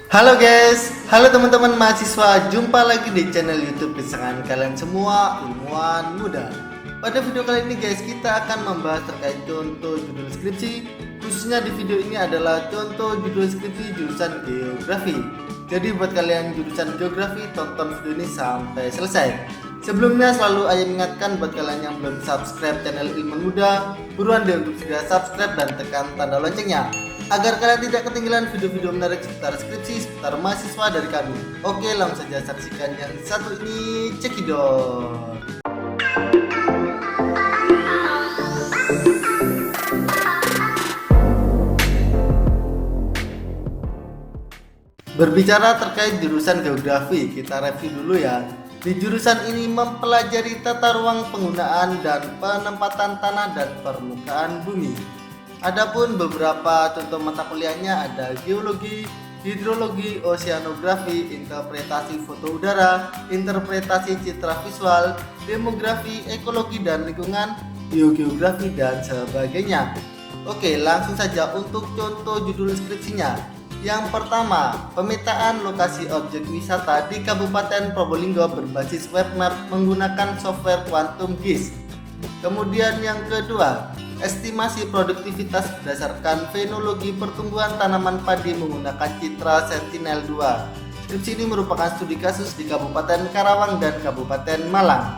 Halo guys, halo teman-teman mahasiswa, jumpa lagi di channel YouTube kesayangan kalian semua, Ilmuwan Muda. Pada video kali ini guys, kita akan membahas terkait contoh judul skripsi. Khususnya di video ini adalah contoh judul skripsi jurusan geografi. Jadi buat kalian jurusan geografi, tonton video ini sampai selesai. Sebelumnya selalu ayah ingatkan buat kalian yang belum subscribe channel Ilmuwan Muda, buruan deh untuk segera subscribe dan tekan tanda loncengnya agar kalian tidak ketinggalan video-video menarik seputar skripsi, seputar mahasiswa dari kami. Oke, langsung saja saksikan yang satu ini, cekidot. Berbicara terkait jurusan geografi, kita review dulu ya. Di jurusan ini mempelajari tata ruang penggunaan dan penempatan tanah dan permukaan bumi. Adapun beberapa contoh mata kuliahnya ada geologi, hidrologi, oceanografi, interpretasi foto udara, interpretasi citra visual, demografi, ekologi dan lingkungan, biogeografi dan sebagainya. Oke, langsung saja untuk contoh judul skripsinya. Yang pertama, pemetaan lokasi objek wisata di Kabupaten Probolinggo berbasis web map menggunakan software Quantum GIS. Kemudian yang kedua, estimasi produktivitas berdasarkan fenologi pertumbuhan tanaman padi menggunakan citra Sentinel-2. Skripsi ini merupakan studi kasus di Kabupaten Karawang dan Kabupaten Malang.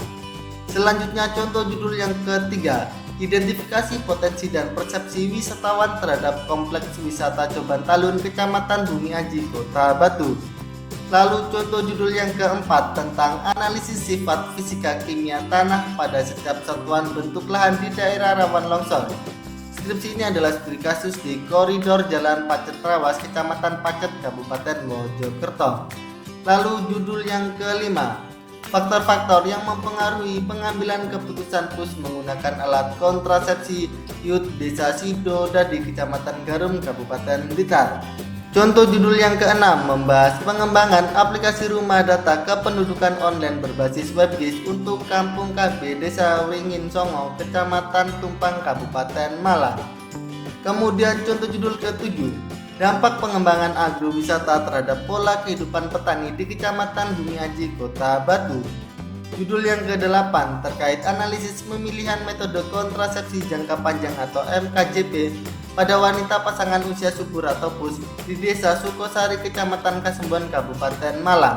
Selanjutnya contoh judul yang ketiga, identifikasi potensi dan persepsi wisatawan terhadap kompleks wisata Coban Talun, Kecamatan Bumi Aji, Kota Batu. Lalu contoh judul yang keempat tentang analisis sifat fisika kimia tanah pada setiap satuan bentuk lahan di daerah rawan longsor. Skripsi ini adalah studi kasus di koridor Jalan Pacet Trawas, Kecamatan Pacet, Kabupaten Mojokerto. Lalu judul yang kelima, faktor-faktor yang mempengaruhi pengambilan keputusan PUS menggunakan alat kontrasepsi YUT Desa Sidoda di Kecamatan Garum, Kabupaten Blitar. Contoh judul yang keenam membahas pengembangan aplikasi rumah data kependudukan online berbasis WebGIS untuk Kampung KB Desa Wringin Songo, Kecamatan Tumpang, Kabupaten Malang. Kemudian contoh judul ke-7, dampak pengembangan agrowisata terhadap pola kehidupan petani di Kecamatan Bumi Aji, Kota Batu. Judul yang ke-8 terkait analisis pemilihan metode kontrasepsi jangka panjang atau MKJP pada wanita pasangan usia subur atau PUS di Desa Sukosari, Kecamatan Kasembuan, Kabupaten Malang.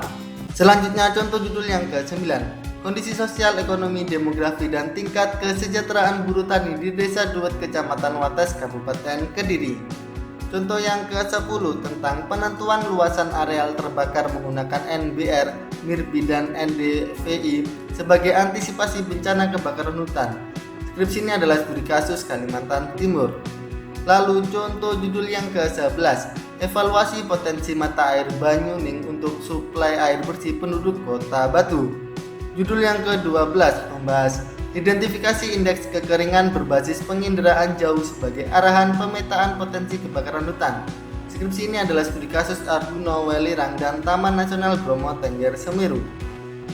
Selanjutnya contoh judul yang ke-9, kondisi sosial, ekonomi, demografi, dan tingkat kesejahteraan buruh tani di Desa Duet, Kecamatan Wates, Kabupaten Kediri. Contoh yang ke-10 tentang penentuan luasan areal terbakar menggunakan NBR, MIRBI, dan NDVI sebagai antisipasi bencana kebakaran hutan. Skripsi ini adalah studi kasus Kalimantan Timur. Lalu contoh judul yang ke-11, evaluasi potensi mata air Banyuning untuk suplai air bersih penduduk Kota Batu. Judul yang ke-12 membahas identifikasi indeks kekeringan berbasis penginderaan jauh sebagai arahan pemetaan potensi kebakaran hutan. Skripsi ini adalah studi kasus Arduno Welirang dan Taman Nasional Bromo Tengger Semeru.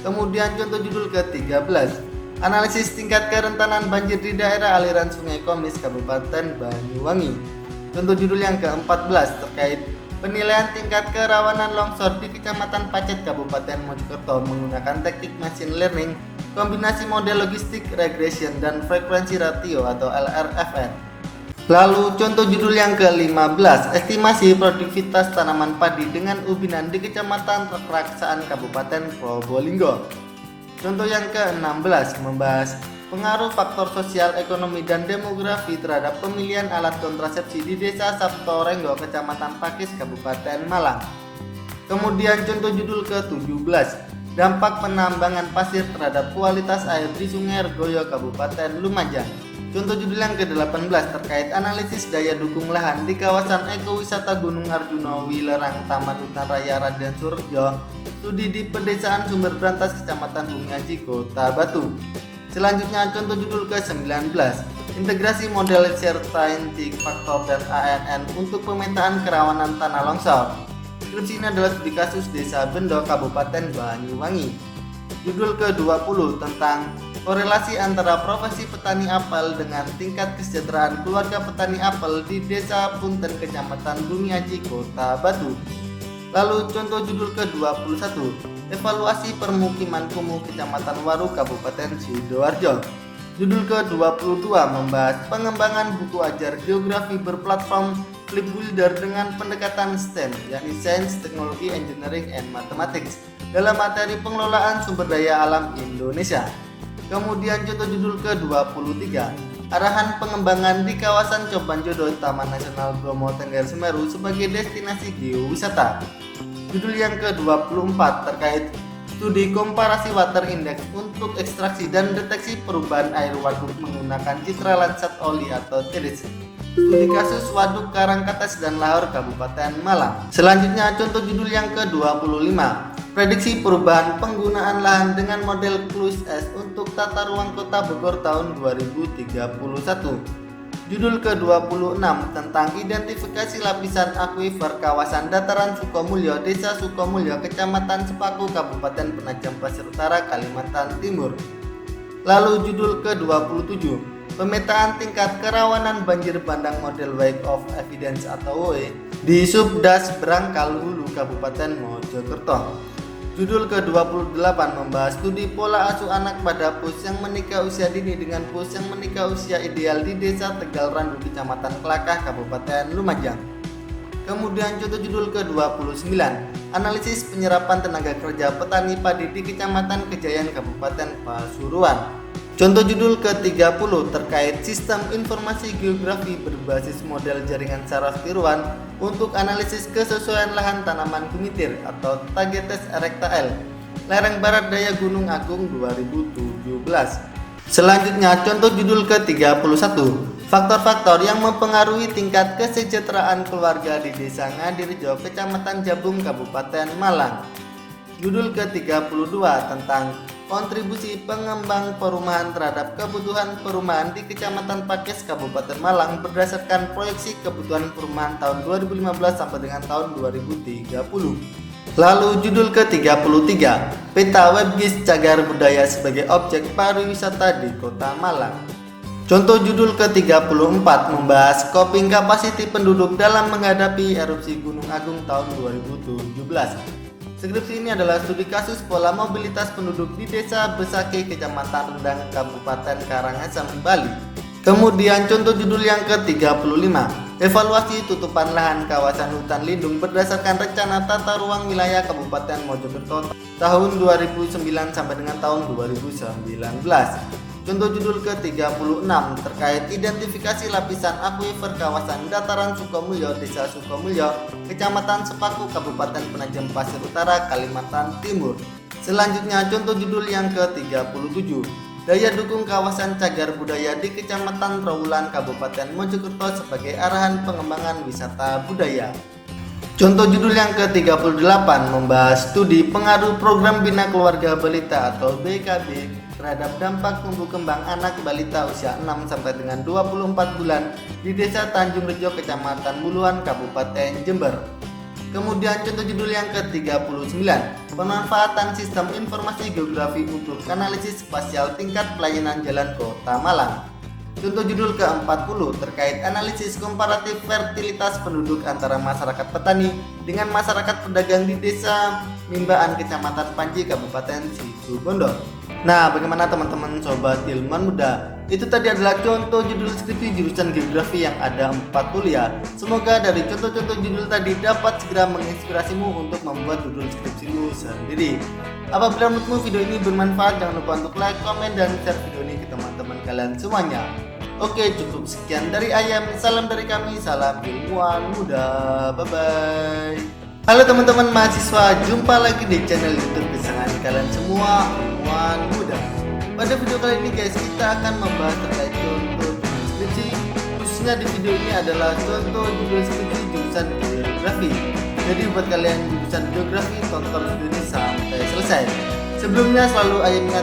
Kemudian contoh judul ke-13, analisis tingkat kerentanan banjir di daerah aliran Sungai Komis, Kabupaten Banyuwangi. Contoh judul yang ke-14 terkait penilaian tingkat kerawanan longsor di Kecamatan Pacet, Kabupaten Mojokerto menggunakan teknik machine learning, kombinasi model logistik, regression, dan frekuensi ratio atau LRFN. Lalu contoh judul yang ke-15, estimasi produktivitas tanaman padi dengan ubinan di Kecamatan Raksaan, Kabupaten Probolinggo. Contoh yang ke-16 membahas pengaruh faktor sosial, ekonomi, dan demografi terhadap pemilihan alat kontrasepsi di Desa Sabtorenggo, Kecamatan Pakis, Kabupaten Malang. Kemudian contoh judul ke-17, dampak penambangan pasir terhadap kualitas air di Sungai Regoyo, Kabupaten Lumajang. Contoh judul yang ke-18 terkait analisis daya dukung lahan di kawasan ekowisata Gunung Arjuna Wilerang, Taman Hutan Raya Raden Suryo, studi di Pedesaan Sumber Brantas, Kecamatan Bumi Aji, Kota Batu. Selanjutnya contoh judul ke-19, integrasi model Scientific Factor dan ANN untuk pemetaan kerawanan tanah longsor. Skripsi ini adalah studi kasus Desa Bendo, Kabupaten Banyuwangi. Judul ke-20 tentang korelasi antara profesi petani apel dengan tingkat kesejahteraan keluarga petani apel di Desa Punten, Kecamatan Bumi Aji, Kota Batu. Lalu contoh judul ke-21, evaluasi permukiman kumuh Kecamatan Waru Kabupaten Sidoarjo. Judul ke-22 membahas pengembangan buku ajar geografi berplatform Flipbuilder dengan pendekatan STEM, yakni Science, Technology, Engineering, and Mathematics dalam materi pengelolaan sumber daya alam Indonesia. Kemudian contoh judul ke-23, arahan pengembangan di kawasan Coban Jodo Taman Nasional Bromo Tengger Semeru sebagai destinasi geowisata. Judul yang ke-24 terkait studi komparasi water index untuk ekstraksi dan deteksi perubahan air waduk menggunakan citra Landsat Oli atau TDC. Studi kasus Waduk Karangkates dan Lahor Kabupaten Malang. Selanjutnya contoh judul yang ke-25, prediksi perubahan penggunaan lahan dengan model Clues-S untuk tata ruang kota Bogor tahun 2031. Judul ke-26 tentang identifikasi lapisan akuifer kawasan dataran Sukomulyo, Desa Sukomulyo, Kecamatan Sepaku, Kabupaten Penajam Pasir Utara, Kalimantan Timur. Lalu judul ke-27, pemetaan tingkat kerawanan banjir bandang model Wake of Evidence atau WOE di Subdas Berangkal Hulu, Kabupaten Mojokerto. Judul ke-28 membahas studi pola asuh anak pada pus yang menikah usia dini dengan pus yang menikah usia ideal di Desa Tegal Randu, Kecamatan Kelakah, Kabupaten Lumajang. Kemudian contoh judul ke-29, analisis penyerapan tenaga kerja petani padi di Kecamatan Kejayaan, Kabupaten Pasuruan. Contoh judul ke-30 terkait sistem informasi geografi berbasis model jaringan saraf tiruan untuk analisis kesesuaian lahan tanaman kumitir atau Tagetes erecta L, lereng barat daya Gunung Agung 2017. Selanjutnya contoh judul ke-31, faktor-faktor yang mempengaruhi tingkat kesejahteraan keluarga di Desa Ngadirjo, Kecamatan Jabung, Kabupaten Malang. Judul ke-32 tentang kontribusi pengembang perumahan terhadap kebutuhan perumahan di Kecamatan Pakis, Kabupaten Malang berdasarkan proyeksi kebutuhan perumahan tahun 2015 sampai dengan tahun 2030. Lalu judul ke-33, peta WebGIS cagar budaya sebagai objek pariwisata di Kota Malang. Contoh judul ke-34 membahas coping capacity penduduk dalam menghadapi erupsi Gunung Agung tahun 2017. Skripsi ini adalah studi kasus pola mobilitas penduduk di Desa Besaki, Kecamatan Rendang, Kabupaten Karangasem, Bali. Kemudian contoh judul yang ke-35, evaluasi tutupan lahan kawasan hutan lindung berdasarkan rencana tata ruang wilayah Kabupaten Mojokerto tahun 2009 sampai dengan tahun 2019. Contoh judul ke-36 terkait identifikasi lapisan akuifer kawasan dataran Sukomulyo, Desa Sukomulyo, Kecamatan Sepaku, Kabupaten Penajam Pasir Utara, Kalimantan Timur. Selanjutnya contoh judul yang ke-37, daya dukung kawasan cagar budaya di Kecamatan Trawulan, Kabupaten Mojokerto sebagai arahan pengembangan wisata budaya. Contoh judul yang ke-38 membahas studi pengaruh program Bina Keluarga Balita atau BKB terhadap dampak tumbuh kembang anak balita usia 6 sampai dengan 24 bulan di Desa Tanjung Rejo, Kecamatan Buluan, Kabupaten Jember. Kemudian contoh judul yang ke-39, pemanfaatan sistem informasi geografi untuk analisis spasial tingkat pelayanan jalan Kota Malang. Contoh judul ke-40 terkait analisis komparatif fertilitas penduduk antara masyarakat petani dengan masyarakat pedagang di Desa Mimbaan, Kecamatan Panji, Kabupaten Situbondo. Nah, bagaimana teman-teman sobat ilmuwan muda? Itu tadi adalah contoh judul skripsi jurusan geografi yang ada 4 kuliah. Semoga dari contoh-contoh judul tadi dapat segera menginspirasimu untuk membuat judul skripsimu sendiri. Apabila menurutmu video ini bermanfaat, jangan lupa untuk like, komen, dan share video ini ke teman-teman kalian semuanya. Oke, cukup sekian dari Ayam. Salam dari kami, salam ilmuwan muda. Bye-bye. Halo teman-teman mahasiswa, jumpa lagi di channel YouTube kesayangan kalian semua, ilmuwan muda. Pada video kali ini guys, kita akan membahas terkait contoh judul skripsi. Khususnya di video ini adalah contoh judul skripsi jurusan geografi. Jadi buat kalian jurusan geografi, tonton video ini sampai selesai. Sebelumnya selalu Ayam ingat